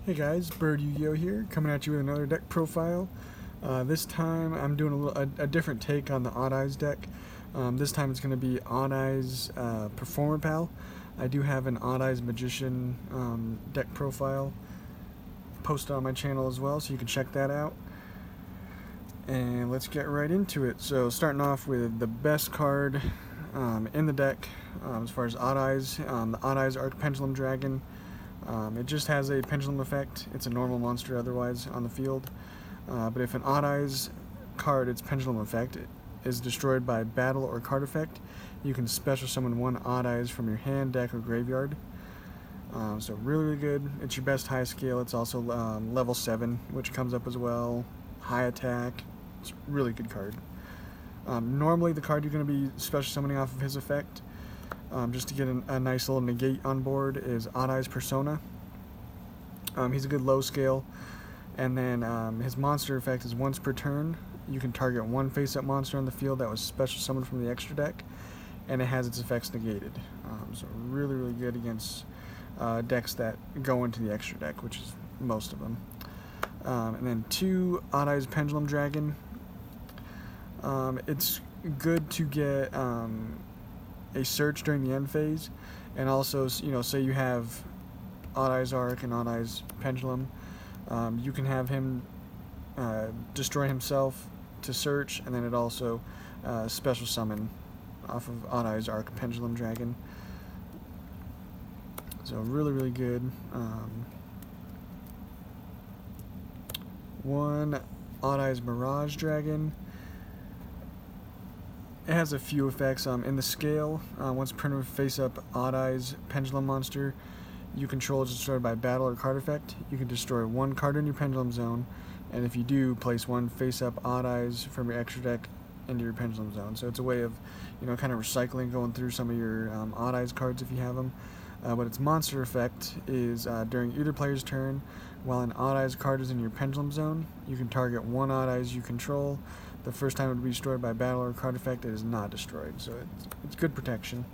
Hey guys, Bird Yugioh here, coming at you with another deck profile. This time I'm doing a different take on the Odd Eyes deck. This time it's going to be Odd Eyes performapal. I do have an Odd Eyes Magician deck profile posted on my channel as well, so you can check that out. And let's get right into it. So starting off with the best card in the deck as far as Odd Eyes, the Odd Eyes Pendulum Dragon. It just has a pendulum effect. It's a normal monster otherwise on the field. But if an Odd Eyes card, its pendulum effect, is destroyed by battle or card effect, you can special summon one Odd Eyes from your hand, deck, or graveyard. So really good. It's your best high scale. It's also level 7, which comes up as well. High attack. It's a really good card. Normally the card you're going to be special summoning off of his effect, just to get a nice little negate on board, is Odd Eyes Persona. He's a good low scale, and then his monster effect is once per turn you can target one face-up monster on the field that was special summoned from the extra deck, and it has its effects negated. So really good against decks that go into the extra deck, which is most of them. And then 2 Odd Eyes Pendulum Dragon. It's good to get a search during the end phase, and also, say you have Odd Eyes Arc and Odd Eyes Pendulum, you can have him destroy himself to search, and then it also special summon off of Odd Eyes Arc Pendulum Dragon. So really good. 1 Odd Eyes Mirage Dragon. It has a few effects. In the scale, once per face-up Odd Eyes Pendulum monster you control is destroyed by battle or card effect, you can destroy one card in your Pendulum Zone, and if you do, place one face-up Odd Eyes from your extra deck into your Pendulum Zone. So it's a way of, kind of recycling, going through some of your Odd Eyes cards if you have them. But its monster effect is during either player's turn, while an Odd Eyes card is in your Pendulum Zone, you can target one Odd Eyes you control. The first time it would be destroyed by battle or card effect, it is not destroyed, so it's good protection.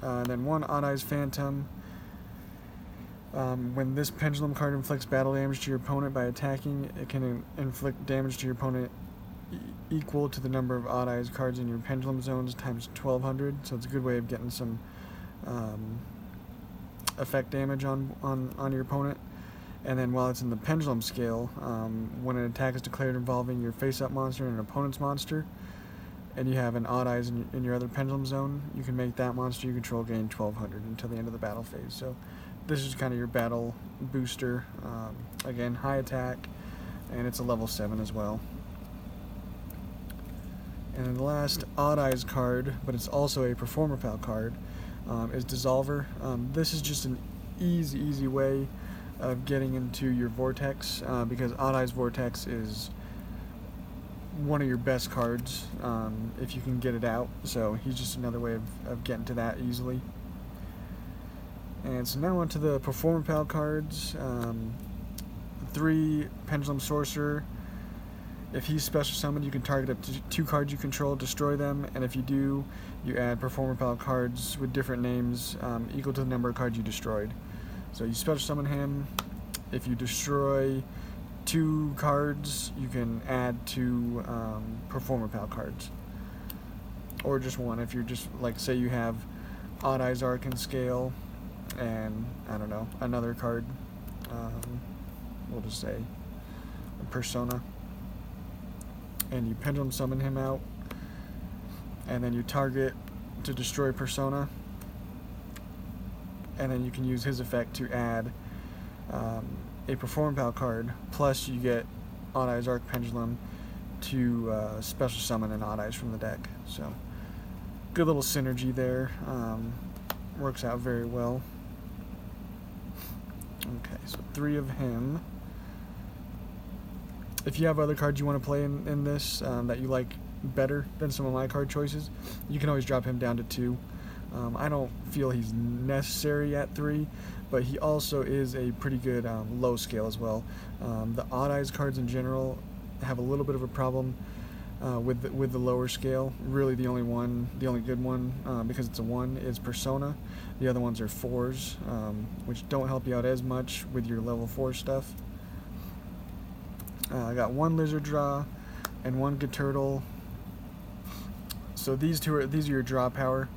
And then 1 Odd Eyes Phantom. When this pendulum card inflicts battle damage to your opponent by attacking, it can inflict damage to your opponent equal to the number of Odd Eyes cards in your Pendulum Zones times 1200, so it's a good way of getting some effect damage on your opponent. And then while it's in the pendulum scale, when an attack is declared involving your face-up monster and an opponent's monster, and you have an Odd Eyes in your other pendulum zone, you can make that monster you control gain 1200 until the end of the battle phase. So this is kind of your battle booster. Again, high attack, and it's a level 7 as well. And then the last Odd Eyes card, but it's also a performapal card, is Dissolver. This is just an easy way of getting into your Vortex, because Odd Eyes Vortex is one of your best cards if you can get it out, so he's just another way of getting to that easily. And so now onto the performapal cards. 3 Pendulum Sorcerer. If he's special summoned, you can target up to 2 cards you control, destroy them, and if you do, you add performapal cards with different names equal to the number of cards you destroyed. So you special summon him. If you destroy 2 cards, you can add 2 performapal cards, or just 1. If you're just, like, say you have Odd Eyes Arc and Scale, and I don't know, another card, we'll just say Persona, and you pendulum summon him out, and then you target to destroy Persona, and then you can use his effect to add a performapal card, plus you get Odd Eyes Arc Pendulum to special summon an Odd Eyes from the deck. So good little synergy there. Works out very well. Okay, so 3 of him. If you have other cards you want to play in this that you like better than some of my card choices, you can always drop him down to 2. I don't feel he's necessary at 3, but he also is a pretty good low scale as well. The Odd Eyes cards in general have a little bit of a problem with the lower scale. Really, the only good one, because it's a 1, is Persona. The other ones are 4s, which don't help you out as much with your level 4 stuff. I got 1 Lizard Draw and 1 Good Turtle. So these are your draw power.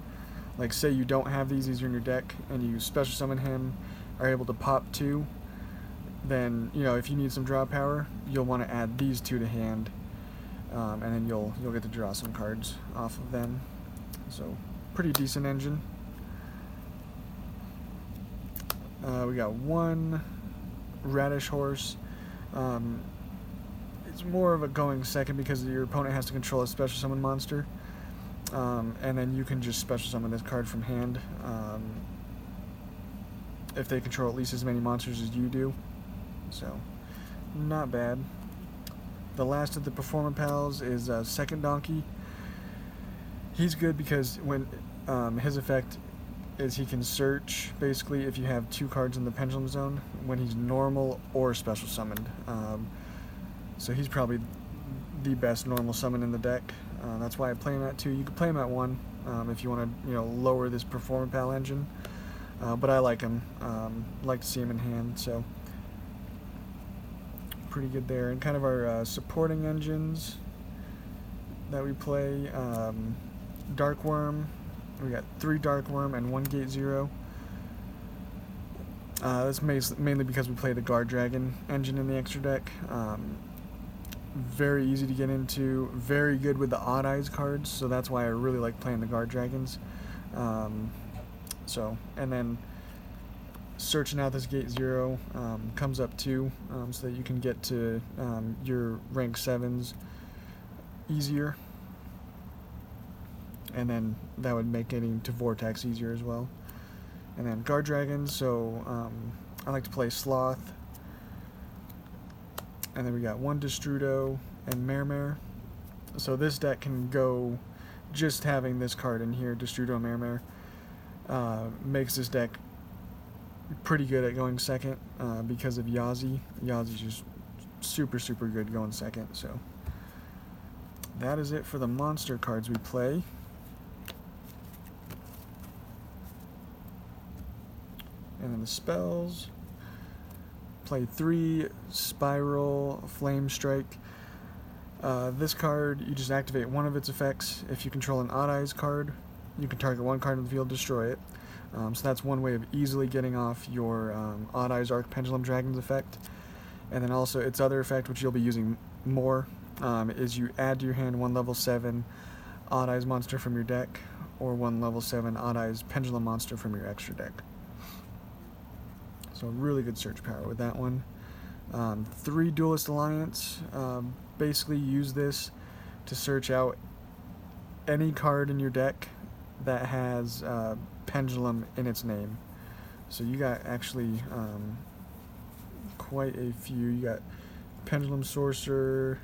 Like, say you don't have these are in your deck, and you special summon him, are able to pop 2. Then, you know, if you need some draw power, you'll want to add these 2 to hand, and then you'll get to draw some cards off of them. So, pretty decent engine. We got 1 Radish Horse. It's more of a going second because your opponent has to control a special summon monster, and then you can just special summon this card from hand if they control at least as many monsters as you do. So, not bad. The last of the performapals is Second Donkey. He's good because when his effect is he can search, basically, if you have 2 cards in the Pendulum Zone, when he's normal or special summoned. So he's probably the best normal summon in the deck. That's why I play him at 2. You could play him at 1 if you want to, lower this performapal engine. But I like him. Like to see him in hand, so pretty good there. And kind of our supporting engines that we play, Dark Worm. We got 3 Dark Worm and 1 Gate 0. That's mainly because we play the Guard Dragon engine in the extra deck. Very easy to get into, very good with the Odd Eyes cards, so that's why I really like playing the Guard Dragons. And then searching out this Gate 0 comes up 2, so that you can get to your rank 7s easier. And then that would make getting to Vortex easier as well. And then Guard Dragons, so I like to play Sloth. And then we got 1 Destrudo and Mermare. So this deck can go, just having this card in here, Destrudo Mermare, makes this deck pretty good at going second because of Yazi. Yazi's just super, super good going second. So that is it for the monster cards we play. And then the spells. Play 3 Spiral Flame Strike. This card, you just activate one of its effects. If you control an Odd Eyes card, you can target one card in the field, destroy it. So that's one way of easily getting off your Odd Eyes Arc Pendulum Dragon's effect. And then also its other effect, which you'll be using more, is you add to your hand 1 level 7 Odd Eyes monster from your deck, or 1 level 7 Odd Eyes Pendulum monster from your extra deck. So really good search power with that one. 3 Duelist Alliance. Basically use this to search out any card in your deck that has Pendulum in its name. So you got actually quite a few. You got Pendulum Sorcerer,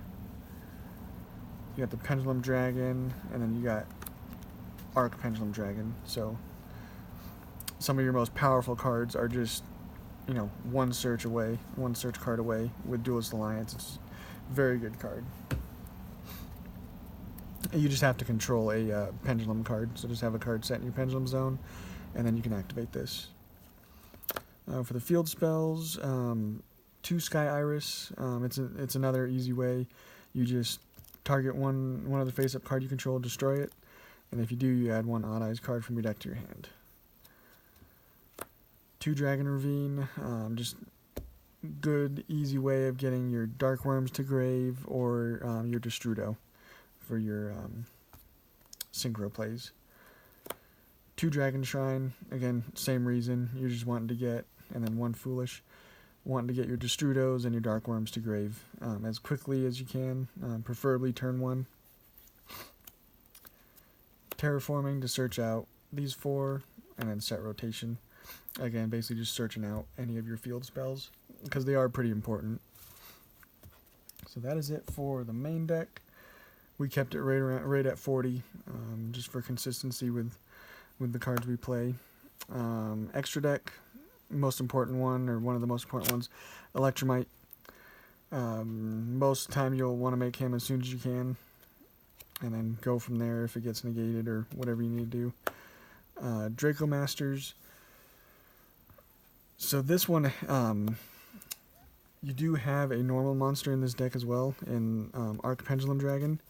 you got the Pendulum Dragon, and then you got Arc Pendulum Dragon. So some of your most powerful cards are just, one search card away with Duelist Alliance. It's a very good card. You just have to control a Pendulum card, so just have a card set in your Pendulum Zone, and then you can activate this. For the field spells, 2 Sky Iris. It's another easy way. You just target one other face-up card you control, destroy it, and if you do, you add 1 Odd Eyes card from your deck to your hand. 2 Dragon Ravine, just good, easy way of getting your Dark Worms to grave, or your Destrudo for your synchro plays. 2 Dragon Shrine, again, same reason, you're just wanting to get, and then 1 Foolish, wanting to get your Destrudos and your Dark Worms to grave as quickly as you can, preferably turn 1. Terraforming to search out these 4, and then set rotation. Again, basically just searching out any of your field spells, because they are pretty important. So that is it for the main deck. We kept it right at 40, just for consistency with the cards we play. Extra deck, most important one, or one of the most important ones, Electromite. Most of the time you'll want to make him as soon as you can. and then go from there if it gets negated or whatever you need to do. Draco Masters. So this one, you do have a normal monster in this deck as well, in Arc Pendulum Dragon.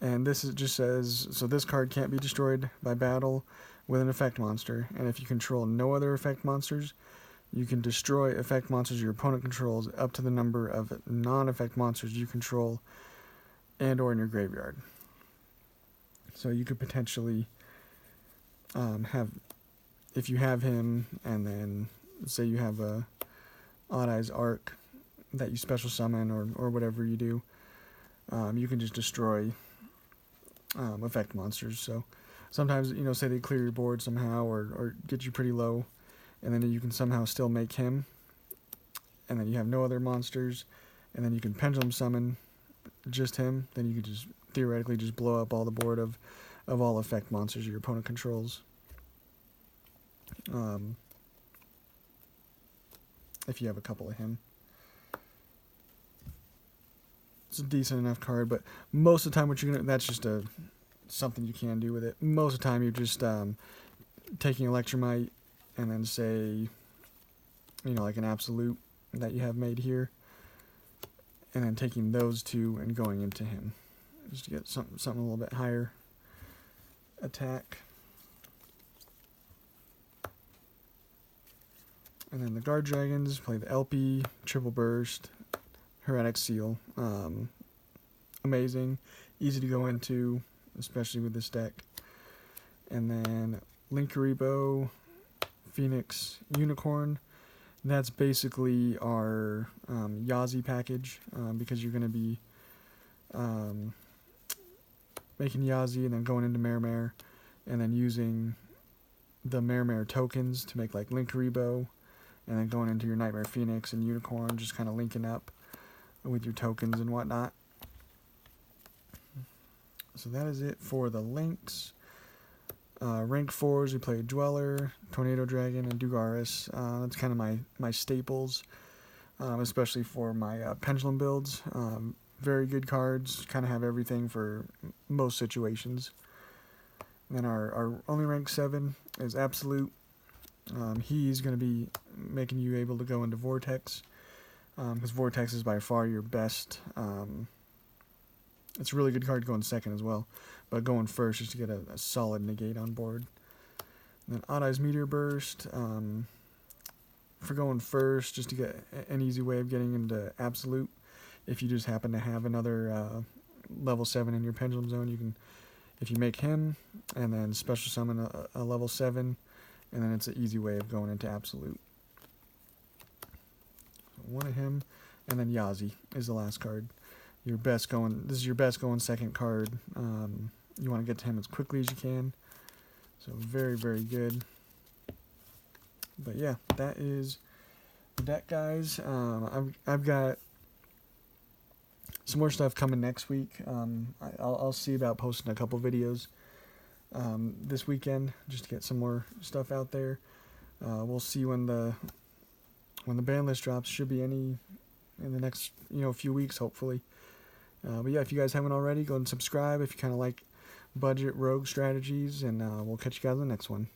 And this just says, so this card can't be destroyed by battle with an effect monster. And if you control no other effect monsters, you can destroy effect monsters your opponent controls up to the number of non-effect monsters you control and or in your graveyard. So you could potentially have, if you have him, and then say you have a Odd Eyes Arc that you special summon or whatever you do, you can just destroy effect monsters. So sometimes, say they clear your board somehow or get you pretty low, and then you can somehow still make him, and then you have no other monsters, and then you can pendulum summon just him, then you could just theoretically just blow up all the board of all effect monsters your opponent controls. If you have a couple of him. It's a decent enough card, but most of the time that's just something you can do with it. Most of the time you're just taking Electromite and then say, like an absolute that you have made here, and then taking those two and going into him just to get something a little bit higher attack. And then the Guard Dragons play the LP, Triple Burst, Heretic Seal. Amazing, easy to go into, especially with this deck. And then Linkuriboh, Phoenix, Unicorn. That's basically our Yazi package, because you're going to be making Yazi and then going into Mare, and then using the Mare tokens to make like Linkuriboh, and then going into your Nightmare Phoenix and Unicorn, just kind of linking up with your tokens and whatnot. So that is it for the links. Rank 4s, we play Dweller, Tornado Dragon, and Dugaris. That's kind of my staples, especially for my Pendulum builds. Very good cards, kind of have everything for most situations. And then our only rank 7 is Absolute. He's going to be making you able to go into Vortex, because Vortex is by far your best. It's a really good card going second as well, but going first just to get a solid negate on board. And then Odd Eyes Meteor Burst, for going first, just to get an easy way of getting into Absolute. If you just happen to have another level 7 in your Pendulum Zone, you can, if you make him and then special summon a level 7, and then it's an easy way of going into Absolute. So one of him, and then Yazi is the last card. This is your best going second card. You want to get to him as quickly as you can. So very, very good. But yeah, that is the deck, guys. I've got some more stuff coming next week. I'll see about posting a couple videos this weekend just to get some more stuff out there. We'll see when the ban list drops. Should be any in the next few weeks, hopefully. But yeah, if you guys haven't already, go and subscribe if you kind of like budget rogue strategies, and we'll catch you guys in the next one.